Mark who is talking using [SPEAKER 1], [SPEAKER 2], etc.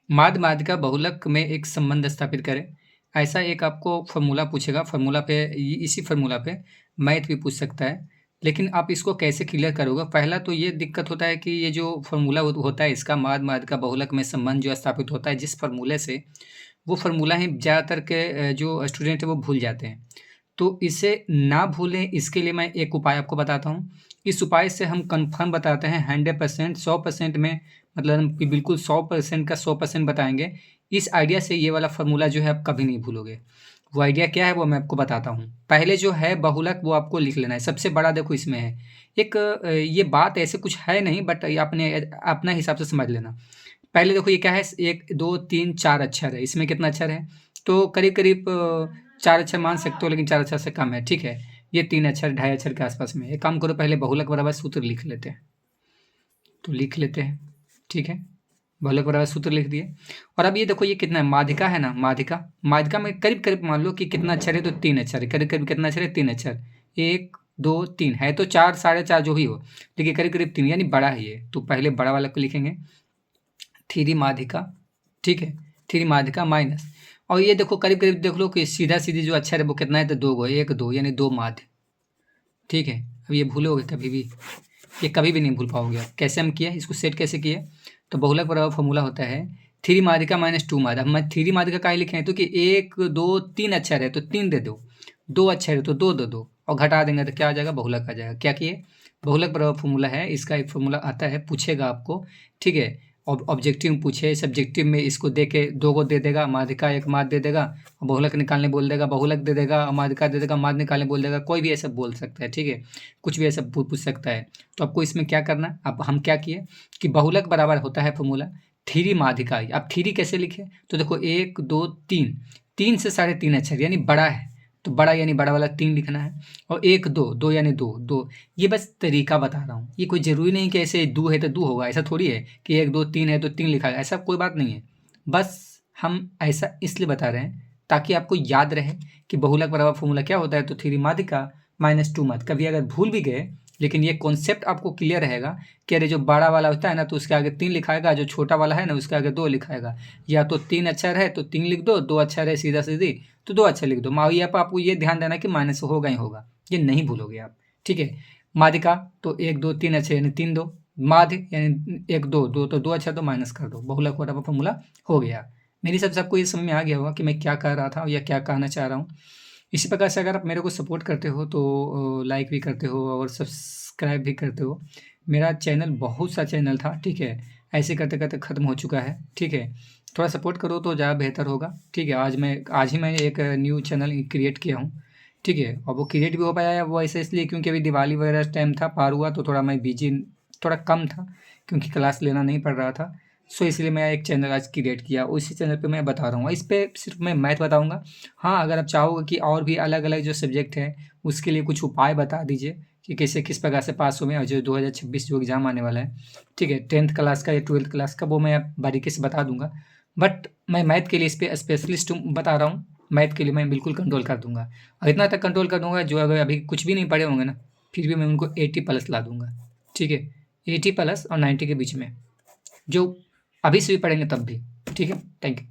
[SPEAKER 1] माध्य माध्यिका बहुलक में एक संबंध स्थापित करें। ऐसा एक आपको फार्मूला पूछेगा, फार्मूला पे इसी फार्मूला पे मैथ भी पूछ सकता है, लेकिन आप इसको कैसे क्लियर करोगे? पहला तो ये दिक्कत होता है कि ये जो फार्मूला होता है इसका माध्य माध्यिका बहुलक में संबंध जो स्थापित होता है जिस फार्मूले से, वो फार्मूला ही ज़्यादातर के जो स्टूडेंट है वो भूल जाते हैं। तो इसे ना भूलें इसके लिए मैं एक उपाय आपको बताता हूँ। इस उपाय से हम कन्फर्म बताते हैं 100% 100% में, मतलब हम कि बिल्कुल 100% का 100% बताएँगे। इस आइडिया से ये वाला फ़ॉर्मूला जो है आप कभी नहीं भूलोगे। वो आइडिया क्या है वो मैं आपको बताता हूँ। पहले जो है बहुलक वो आपको लिख लेना है, सबसे बड़ा देखो इसमें है। एक ये बात ऐसे कुछ है नहीं, बट ये अपने अपना हिसाब से समझ लेना। पहले देखो ये क्या है, 1, 2, 3, 4 अक्षर है। इसमें कितना अक्षर है? तो करीब-करीब 4 अक्षर मान सकते हो, लेकिन 4 अक्षर से कम है, ठीक है? ये 3 अक्षर, ढाई अक्षर के आसपास में है। एक काम करो, पहले बहुलक बराबर सूत्र लिख लेते हैं। तो लिख लेते हैं, ठीक है? बहुलक बराबर सूत्र लिख दिए। और अब ये देखो ये कितना है, माध्यिका है ना, माध्यिका। माध्यिका में करीब-करीब मान लो कि कितना अक्षर है, तो 3 अक्षर है। करीब-करीब कितना अक्षर है? 3 अक्षर। 1, 2, 3 है तो 4, साढ़े 4 जो भी हो, लेकिन करीब-करीब 3 यानी बड़ा है ये। तो पहले बड़ा वाला को लिखेंगे, थ्री माध्यिका, ठीक है? थ्री माध्यिका माइनस, और ये देखो करीब-करीब देख लो कि सीधा-सीधी जो अक्षर है वो कितना है, तो 2 गो, 1, 2 यानी 2 माध्य, ठीक है? अब ये भूलोगे कभी भी, ये कभी भी नहीं भूल पाओगे आप। कैसे हम किए, इसको सेट कैसे किए? तो बहुलक बराबर फॉर्मूला होता है थ्री माध्यिका माइनस 2 माध्य। अब मैं थ्री माध्यिका काहे लिखे हैं, तो कि 1, 2, 3 अक्षर है तो 3 दे दो, 2 अक्षर है तो 2 दे दो, और घटा देंगे तो क्या आ जाएगा, बहुलक आ जाएगा। क्या किए? बहुलक बराबर फॉर्मूला है, इसका एक फॉर्मूला आता है, पूछेगा आपको, ठीक है? ऑब्जेक्टिव में पूछे, सब्जेक्टिव में इसको दे के 2 को दे देगा, माध्यिका 1 माध्य दे देगा, और बहुलक निकालने बोल देगा, बहुलक दे देगा, माध्यिका दे देगा, माध्य निकालने बोल देगा। कोई भी ऐसा बोल सकता है, ठीक है? कुछ भी ऐसा पूछ सकता है। तो आपको इसमें क्या करना, अब हम क्या किए कि बहुलक बराबर होता है फॉर्मूला थ्री माध्यिका। अब थ्री कैसे लिखे, तो देखो 1, 2, 3, 3 से 3.5 अक्षर यानी बड़ा है, तो बड़ा यानी बड़ा वाला 3 लिखना है, और 1, 2, 2 यानी 2, 2। ये बस तरीका बता रहा हूँ, ये कोई ज़रूरी नहीं कि ऐसे 2 है तो 2 होगा, ऐसा थोड़ी है कि 1, 2, 3 है तो 3 लिखा है, ऐसा कोई बात नहीं है। बस हम ऐसा इसलिए बता रहे हैं ताकि आपको याद रहे कि बहुलक बराबर फॉर्मूला क्या होता है, तो थ्री माध्यिका माइनस 2 माध्य। कभी अगर भूल भी गए, लेकिन ये कॉन्सेप्ट आपको क्लियर रहेगा कि अरे जो बड़ा वाला होता है ना तो उसके आगे 3 लिखाएगा, जो छोटा वाला है ना उसके आगे 2 लिखाएगा। या तो 3 अक्षर है तो 3 लिख दो, 2 अक्षर है सीधा-सीधी तो 2 अक्षर लिख दो। ये आप आपको ये ध्यान देना कि माइनस होगा ही होगा, ये नहीं भूलोगे आप, ठीक है? माध्यिका तो 1, 2, 3 अक्षर यानी 3 दो, माध्य यानी 1, 2, 2 तो 2 अक्षर तो माइनस कर दो, बहुलक बराबर फॉर्मूला हो गया। मेरे हिसाब से आपको ये समझ में आ गया होगा कि मैं क्या कह रहा था या क्या कहना चाह रहा हूँ। इसी प्रकार से अगर आप मेरे को सपोर्ट करते हो तो लाइक भी करते हो और सब्सक्राइब भी करते हो। मेरा चैनल बहुत सा चैनल था, ठीक है? ऐसे करते-करते ख़त्म हो चुका है, ठीक है? थोड़ा सपोर्ट करो तो ज़्यादा बेहतर होगा, ठीक है? आज ही मैंने एक न्यू चैनल क्रिएट किया हूँ, ठीक है? और वो क्रिएट भी हो पाया है वो ऐसे इसलिए क्योंकि अभी दिवाली वगैरह टाइम था, पार हुआ तो थोड़ा मैं बिज़ी, थोड़ा कम था क्योंकि क्लास लेना नहीं पड़ रहा था। सो इसलिए मैं एक चैनल आज क्रिएट किया, उसी चैनल पे मैं बता रहा हूँ। इस पे सिर्फ़ मैं मैथ बताऊँगा। हाँ, अगर आप चाहोगे कि और भी अलग-अलग जो सब्जेक्ट हैं, उसके लिए कुछ उपाय बता दीजिए कि कैसे किस प्रकार से पास होंगे, और जो 2026 जो एग्ज़ाम आने वाला है, ठीक है? 10th क्लास का या 12th क्लास का, वो मैं बारीकी से बता दूँगा। बट मैं मैथ के लिए इस पे स्पेशलिस्ट हूँ, बता रहा हूँ। मैथ के लिए मैं बिल्कुल कंट्रोल कर दूँगा, और इतना तक कंट्रोल कर दूँगा जो अगर अभी कुछ भी नहीं पढ़े होंगे ना, फिर भी मैं उनको 80 प्लस ला दूँगा, ठीक है? 80 प्लस और 90 के बीच में, जो अभी से भी पढ़ेंगे तब भी, ठीक है? Thank you.